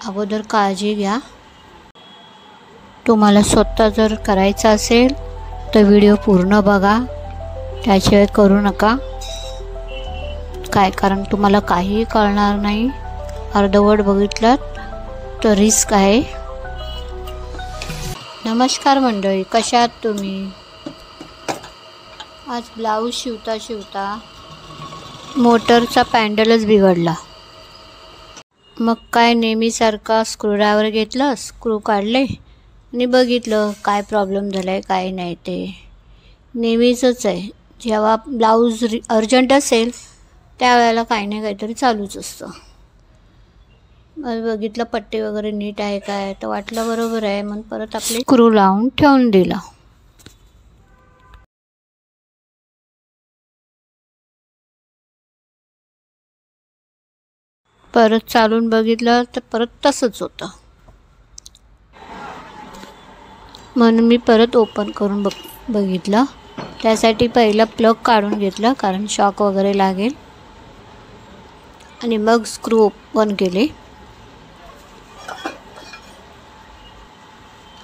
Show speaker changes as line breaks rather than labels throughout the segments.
अगोदर काळजी घ्या। तुम्हाला स्वतः जर करायचं असेल तर व्हिडिओ पूर्ण बघा, त्याशिवाय करू नका। कारण तुम्हाला काहीही कळणार नाही, अर्धवट बघितलं तर रिस्क आहे। नमस्कार मंडळी, कशा आहात तुम्ही? आज ब्लाऊज शिवता मोटरचा पॅन्डलच बिघडला। मग काय, नेहमीसारखा स्क्रूड्रायव्हर घेतला, स्क्रू काढले आणि बघितलं काय प्रॉब्लेम झाला आहे काय नाही। ते नेहमीचंच आहे, जेव्हा ब्लाऊज अर्जंट असेल त्यावेळेला काही ना काहीतरी चालूच असतं। मग बघितलं पट्टी वगैरे नीट आहे काय, तर वाटलं बरोबर आहे, मग परत आपले स्क्रू लावून ठेवून दिला। परत चालून बघितलं तर परत तसंच होतं, म्हणून मी परत ओपन करून बघितलं। त्यासाठी पहिला प्लग काढून घेतला, कारण शॉक वगैरे लागेल, आणि मग स्क्रू ओपन केले।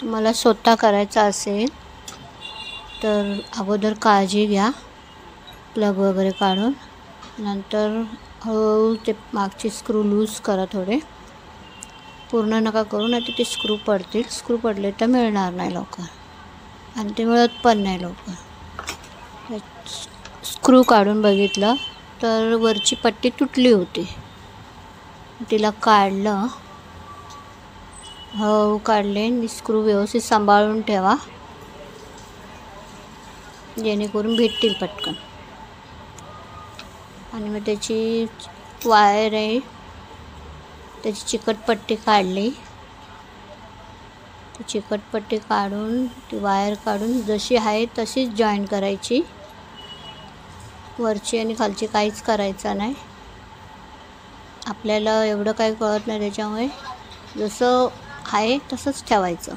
तुम्हाला स्वतः करायचं असेल तर अगोदर काळजी घ्या, प्लग वगैरे काढून, नंतर हळूहळू ते मागचे स्क्रू लूज करा, थोडे पूर्ण नका करू, नाही तर ते स्क्रू पडतील। स्क्रू पडले तर मिळणार नाही लवकर, आणि ते मिळत पण नाही लवकर। स्क्रू काढून बघितलं तर वरची पट्टी तुटली होती, तिला काढलं, हळूहळू काढले, आणि स्क्रू व्यवस्थित सांभाळून ठेवा, जेणेकरून भेटतील पटकन। आणि मग त्याची वायर आहे, त्याची चिकटपट्टी काढली, ती चिकटपट्टी काढून ती वायर काढून जशी आहे तशीच जॉईन करायची, वरची आणि खालची काहीच करायचं नाही। आपल्याला एवढं काही कळत नाही, त्याच्यामुळे जसं आहे तसंच ठेवायचं।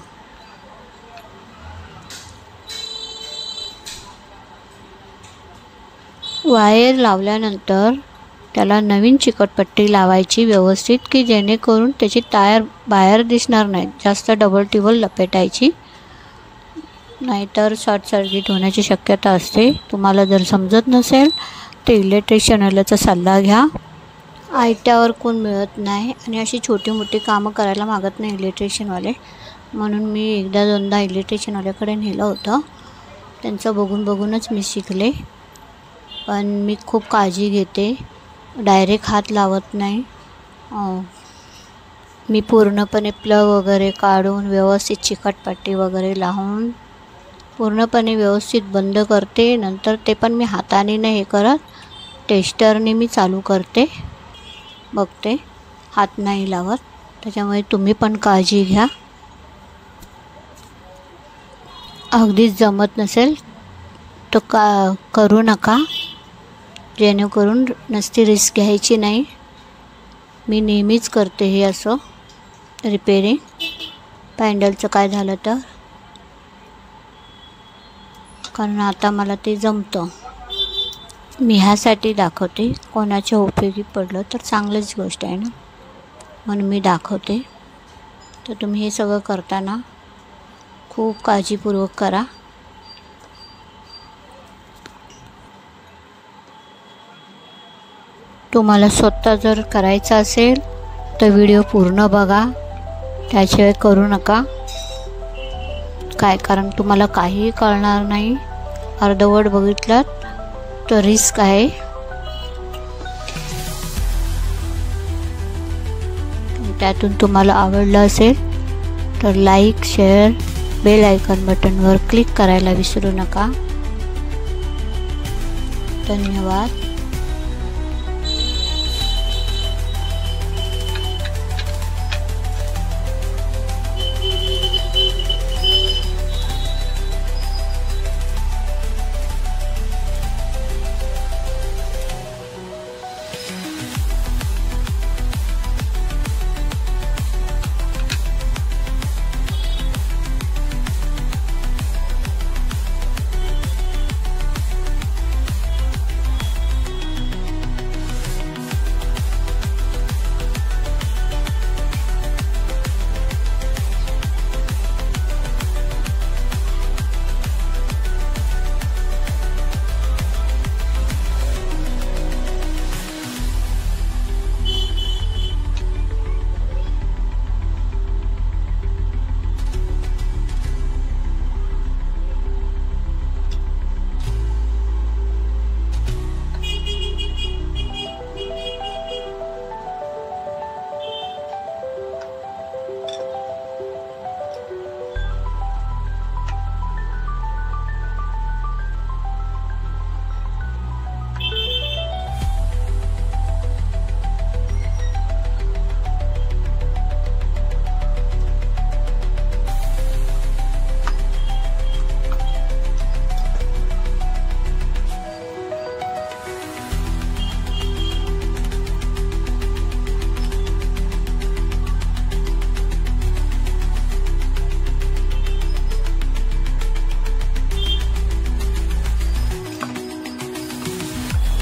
वायर लावल्यानंतर त्याला नवीन चिकटपट्टी लावायची व्यवस्थित, की जेणेकरून त्याची तार बाहेर दिसणार नाही, जास्त डबल टिबल लपेटायची, नाहीतर शॉर्ट सर्किट होण्याची शक्यता असते। तुम्हाला जर समजत नसेल तर इलेक्ट्रिशियनवाल्याचा सल्ला घ्या, आयत्यावर कोण मिळत नाही, आणि अशी छोटी मोठी कामं करायला मागत नाही इलेक्ट्रिशियनवाले, म्हणून मी एकदा दोनदा इलेक्ट्रिशियनवाल्याकडे नेलं होतं, त्यांचं बघूनच मी शिकले। पण मी खूप काळजी घेते, डायरेक्ट हात लावत नाही, मी पूर्णपणे प्लग वगैरे काढून व्यवस्थित चिकटपट्टी वगैरे लावून पूर्णपणे व्यवस्थित बंद करते। नंतर ते पण मी हाताने नाही हे करत, टेस्टरने मी चालू करते, बघते, हात नाही लावत। त्याच्यामुळे तुम्ही पण काळजी घ्या, अगदीच जमत नसेल तर करू नका, जेणेकरून नसती रिस्क घ्यायची नाही। मी नेहमीच करते हे असं रिपेरिंग, पॅन्डलचं काय झालं तर, कारण आता मला ते जमतं। मी ह्यासाठी दाखवते, कोणाच्या उपयोगी पडलं तर चांगलीच गोष्ट आहे ना, म्हणून मी दाखवते। तर तुम्ही हे सगळं करताना खूप काळजीपूर्वक करा। तुम्हाला स्वतः जर करायचं असेल तर व्हिडिओ पूर्ण बघा, त्याशिवाय करू नका। कारण तुम्हाला काहीही कळणार नाही, अर्धवट बघितलं तर रिस्क आहे। त्यातून तुम्हाला आवडलं असेल तर लाईक, शेअर, बेल आयकॉन बटनवर क्लिक करायला विसरू नका। धन्यवाद।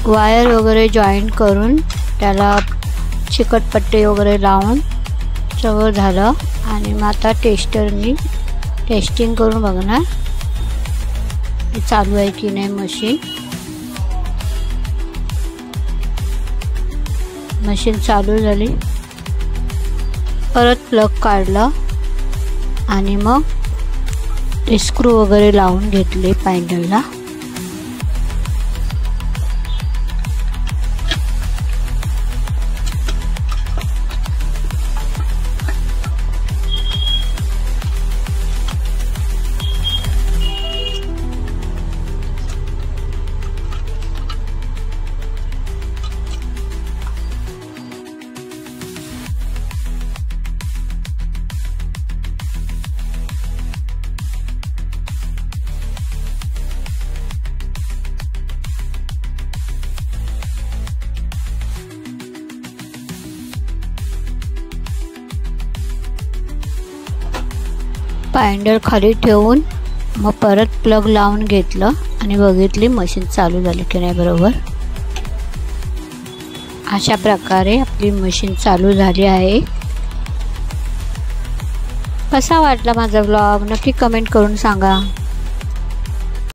वायर वगैरे जॉईंट करून त्याला चिकटपट्टी वगैरे लावून सगळं झालं आणि मग आता टेस्टरनी टेस्टिंग करून बघणार चालू आहे की नाही मशीन. मशीन चालू झाली. परत प्लग काढला आणि मग ते स्क्रू वगैरे लावून घेतले पॅन्डलला. पॅन्डल खाली ठेवून मग परत प्लग लावून घेतलं आणि बघितली मशीन चालू झाली की नाही बरोबर. अशा प्रकारे आपली मशीन चालू झाली आहे. कसा वाटला माझा व्लॉग नक्की कमेंट करून सांगा.